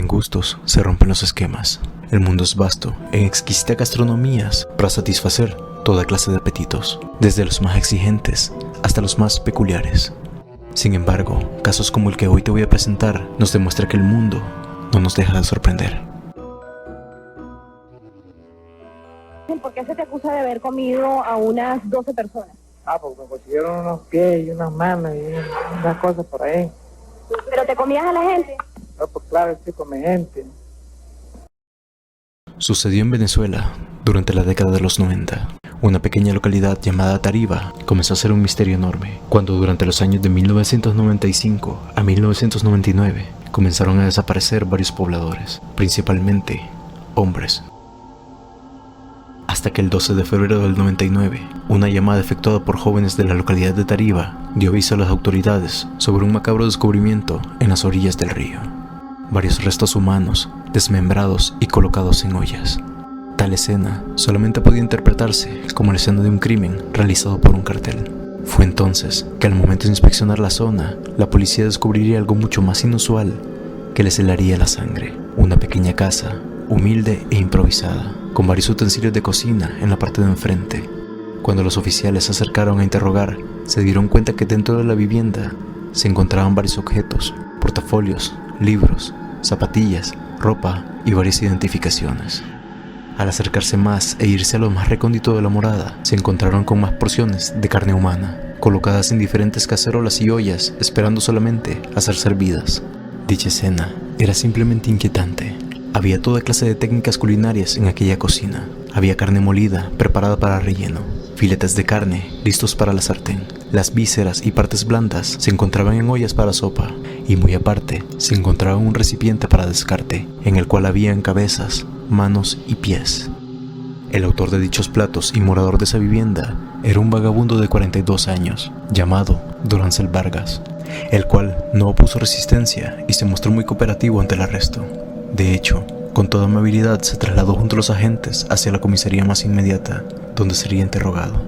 en gustos se rompen los esquemas. El mundo es vasto, en exquisitas gastronomías para satisfacer toda clase de apetitos, desde los más exigentes hasta los más peculiares. Sin embargo, casos como el que hoy te voy a presentar nos demuestra que el mundo no nos deja de sorprender. ¿Por qué se te acusa de haber comido a unas 12 personas? Porque me consiguieron unos pies y unas manos y unas cosas por ahí. ¿Pero te comías a la gente? No, pues claro, estoy con mi gente. Sucedió en Venezuela durante la década de los 90. Una pequeña localidad llamada Tariba comenzó a ser un misterio enorme, cuando durante los años de 1995 a 1999 comenzaron a desaparecer varios pobladores, principalmente hombres. Hasta que el 12 de febrero del 99, una llamada efectuada por jóvenes de la localidad de Tariba dio aviso a las autoridades sobre un macabro descubrimiento en las orillas del río. Varios restos humanos, desmembrados y colocados en ollas. Tal escena solamente podía interpretarse como la escena de un crimen realizado por un cartel. Fue entonces que al momento de inspeccionar la zona, la policía descubriría algo mucho más inusual que les helaría la sangre. Una pequeña casa, humilde e improvisada, con varios utensilios de cocina en la parte de enfrente. Cuando los oficiales se acercaron a interrogar, se dieron cuenta que dentro de la vivienda se encontraban varios objetos, portafolios, libros, zapatillas, ropa y varias identificaciones. Al acercarse más e irse a lo más recóndito de la morada, se encontraron con más porciones de carne humana, colocadas en diferentes cacerolas y ollas, esperando solamente a ser servidas. Dicha escena era simplemente inquietante. Había toda clase de técnicas culinarias en aquella cocina. Había carne molida, preparada para relleno, filetes de carne, listos para la sartén. Las vísceras y partes blandas se encontraban en ollas para sopa, y muy aparte se encontraba un recipiente para descarte, en el cual habían cabezas, manos y pies. El autor de dichos platos y morador de esa vivienda era un vagabundo de 42 años, llamado Dorancel Vargas, el cual no opuso resistencia y se mostró muy cooperativo ante el arresto. De hecho, con toda amabilidad se trasladó junto a los agentes hacia la comisaría más inmediata, donde sería interrogado.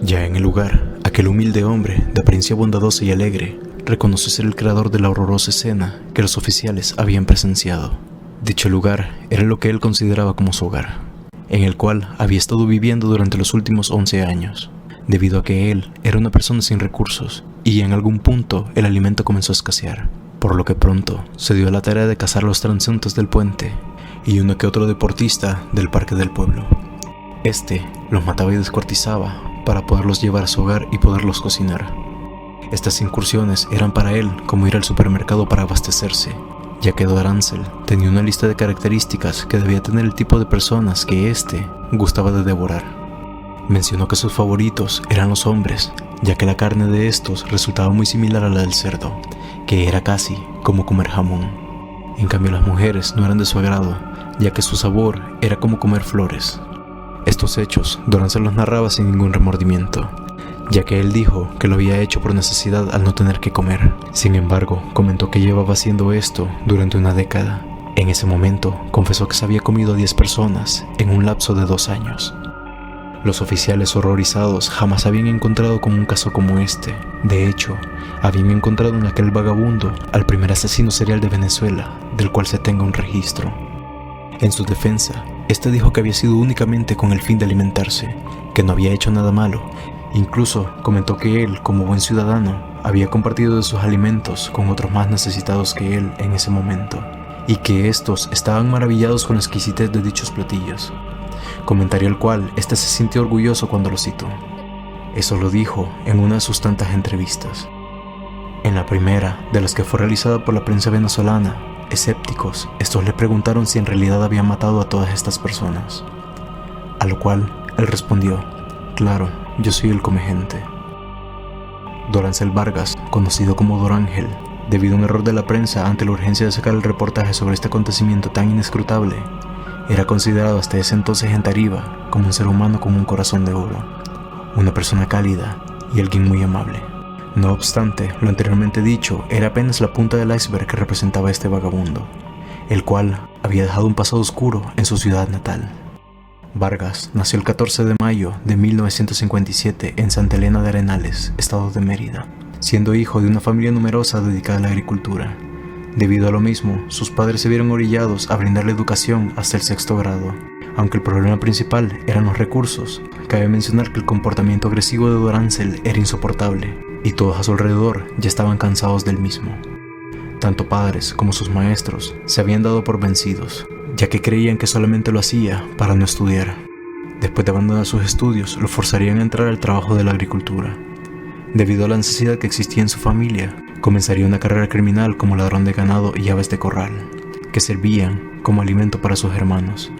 Ya en el lugar, aquel humilde hombre, de apariencia bondadosa y alegre, reconoció ser el creador de la horrorosa escena que los oficiales habían presenciado. Dicho lugar era lo que él consideraba como su hogar, en el cual había estado viviendo durante los últimos 11 años, debido a que él era una persona sin recursos y en algún punto el alimento comenzó a escasear, por lo que pronto se dio a la tarea de cazar a los transeúntes del puente y uno que otro deportista del parque del pueblo. Este los mataba y descuartizaba para poderlos llevar a su hogar y poderlos cocinar. Estas incursiones eran para él como ir al supermercado para abastecerse, ya que Dorancel tenía una lista de características que debía tener el tipo de personas que éste gustaba de devorar. Mencionó que sus favoritos eran los hombres, ya que la carne de estos resultaba muy similar a la del cerdo, que era casi como comer jamón. En cambio las mujeres no eran de su agrado, ya que su sabor era como comer flores. Estos hechos Dorancel los narraba sin ningún remordimiento, ya que él dijo que lo había hecho por necesidad al no tener que comer. Sin embargo, comentó que llevaba haciendo esto durante una década. En ese momento, confesó que se había comido a 10 personas en un lapso de 2 años. Los oficiales horrorizados jamás habían encontrado con un caso como este. De hecho, habían encontrado en aquel vagabundo al primer asesino serial de Venezuela, del cual se tenga un registro. En su defensa, este dijo que había sido únicamente con el fin de alimentarse, que no había hecho nada malo. Incluso comentó que él, como buen ciudadano, había compartido de sus alimentos con otros más necesitados que él en ese momento, y que estos estaban maravillados con la exquisitez de dichos platillos. Comentario al cual éste se sintió orgulloso cuando lo citó. Eso lo dijo en una de sus tantas entrevistas. En la primera, de las que fue realizada por la prensa venezolana, escépticos, estos le preguntaron si en realidad había matado a todas estas personas. A lo cual él respondió: claro, yo soy el comegente. Dorancel Vargas, conocido como Dorángel, debido a un error de la prensa ante la urgencia de sacar el reportaje sobre este acontecimiento tan inescrutable, era considerado hasta ese entonces en Tariba como un ser humano con un corazón de oro, una persona cálida y alguien muy amable. No obstante, lo anteriormente dicho era apenas la punta del iceberg que representaba a este vagabundo, el cual había dejado un pasado oscuro en su ciudad natal. Vargas nació el 14 de mayo de 1957 en Santa Elena de Arenales, estado de Mérida, siendo hijo de una familia numerosa dedicada a la agricultura. Debido a lo mismo, sus padres se vieron orillados a brindarle educación hasta el 6º grado. Aunque el problema principal eran los recursos, cabe mencionar que el comportamiento agresivo de Dorancel era insoportable, y todos a su alrededor ya estaban cansados del mismo. Tanto padres como sus maestros se habían dado por vencidos, ya que creían que solamente lo hacía para no estudiar. Después de abandonar sus estudios, lo forzarían a entrar al trabajo de la agricultura. Debido a la necesidad que existía en su familia, comenzaría una carrera criminal como ladrón de ganado y aves de corral, que servían como alimento para sus hermanos.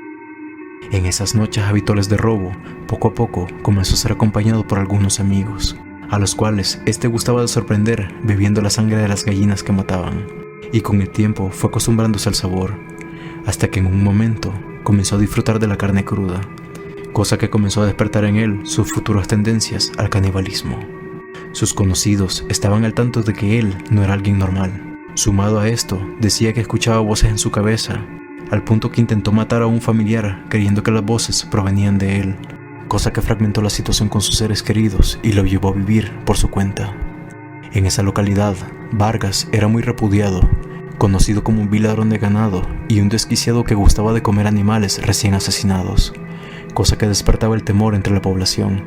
En esas noches habituales de robo, poco a poco comenzó a ser acompañado por algunos amigos, a los cuales este gustaba de sorprender bebiendo la sangre de las gallinas que mataban, y con el tiempo fue acostumbrándose al sabor, hasta que en un momento comenzó a disfrutar de la carne cruda, cosa que comenzó a despertar en él sus futuras tendencias al canibalismo. Sus conocidos estaban al tanto de que él no era alguien normal. Sumado a esto, decía que escuchaba voces en su cabeza, al punto que intentó matar a un familiar creyendo que las voces provenían de él, cosa que fragmentó la situación con sus seres queridos y lo llevó a vivir por su cuenta. En esa localidad, Vargas era muy repudiado, conocido como un vil ladrón de ganado y un desquiciado que gustaba de comer animales recién asesinados, cosa que despertaba el temor entre la población,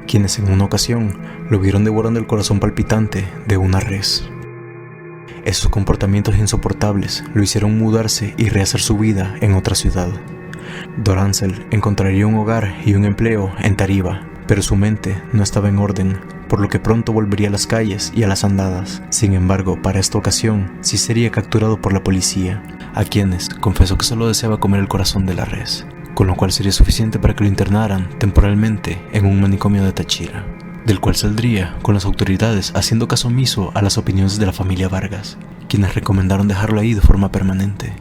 quienes en una ocasión lo vieron devorando el corazón palpitante de una res. Esos comportamientos insoportables lo hicieron mudarse y rehacer su vida en otra ciudad. Dorancel encontraría un hogar y un empleo en Tariba, pero su mente no estaba en orden, por lo que pronto volvería a las calles y a las andadas. Sin embargo, para esta ocasión sí sería capturado por la policía, a quienes confesó que solo deseaba comer el corazón de la res, con lo cual sería suficiente para que lo internaran temporalmente en un manicomio de Táchira, del cual saldría con las autoridades haciendo caso omiso a las opiniones de la familia Vargas, quienes recomendaron dejarlo ahí de forma permanente.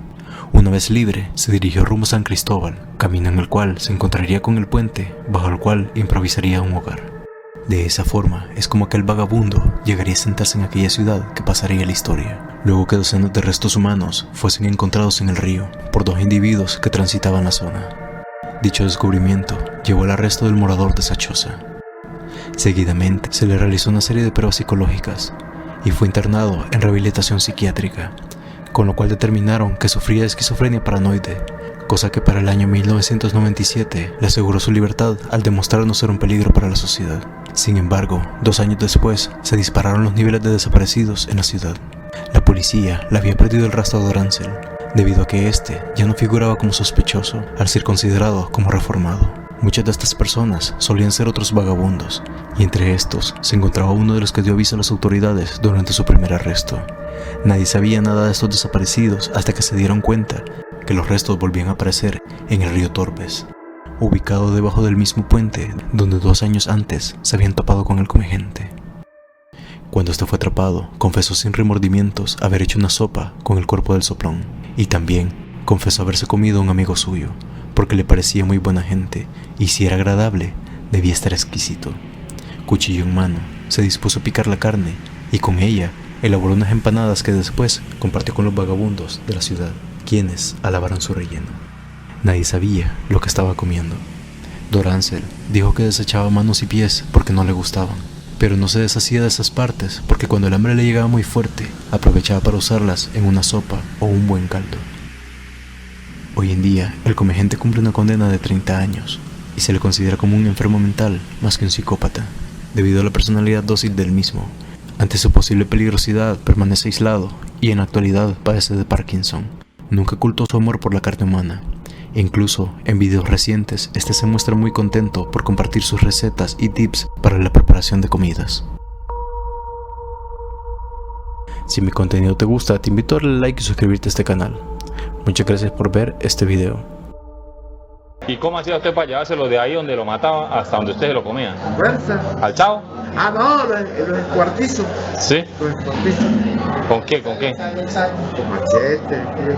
Una vez libre, se dirigió rumbo a San Cristóbal, camino en el cual se encontraría con el puente, bajo el cual improvisaría un hogar. De esa forma es como aquel vagabundo llegaría a sentarse en aquella ciudad que pasaría la historia, luego que docenas de restos humanos fuesen encontrados en el río por 2 individuos que transitaban la zona. Dicho descubrimiento llevó al arresto del morador de esa choza. Seguidamente se le realizó una serie de pruebas psicológicas y fue internado en rehabilitación psiquiátrica, con lo cual determinaron que sufría de esquizofrenia paranoide, cosa que para el año 1997 le aseguró su libertad al demostrar no ser un peligro para la sociedad. Sin embargo, 2 años después se dispararon los niveles de desaparecidos en la ciudad. La policía le había perdido el rastro a Dorancel, debido a que éste ya no figuraba como sospechoso al ser considerado como reformado. Muchas de estas personas solían ser otros vagabundos, y entre estos se encontraba uno de los que dio aviso a las autoridades durante su primer arresto. Nadie sabía nada de estos desaparecidos hasta que se dieron cuenta que los restos volvían a aparecer en el río Torbes, ubicado debajo del mismo puente donde 2 años antes se habían topado con el comegente. Cuando este fue atrapado, confesó sin remordimientos haber hecho una sopa con el cuerpo del soplón, y también confesó haberse comido a un amigo suyo, porque le parecía muy buena gente, y si era agradable, debía estar exquisito. Cuchillo en mano, se dispuso a picar la carne, y con ella elaboró unas empanadas que después compartió con los vagabundos de la ciudad, quienes alabaron su relleno. Nadie sabía lo que estaba comiendo. Dorancel dijo que desechaba manos y pies porque no le gustaban, pero no se deshacía de esas partes porque cuando el hambre le llegaba muy fuerte, aprovechaba para usarlas en una sopa o un buen caldo. Hoy en día, el comegente cumple una condena de 30 años y se le considera como un enfermo mental más que un psicópata, debido a la personalidad dócil del mismo. Ante su posible peligrosidad, permanece aislado y en la actualidad padece de Parkinson. Nunca ocultó su amor por la carne humana. Incluso, en videos recientes, este se muestra muy contento por compartir sus recetas y tips para la preparación de comidas. Si mi contenido te gusta, te invito a darle like y suscribirte a este canal. Muchas gracias por ver este video. ¿Y cómo hacía usted para llevárselo de ahí donde lo mataba hasta donde usted se lo comía? Fuerza. ¿Al chavo? Ah, no, los escuartizos. ¿Sí? Los escuartizos. ¿Con qué? ¿Con qué? Con machete, tío.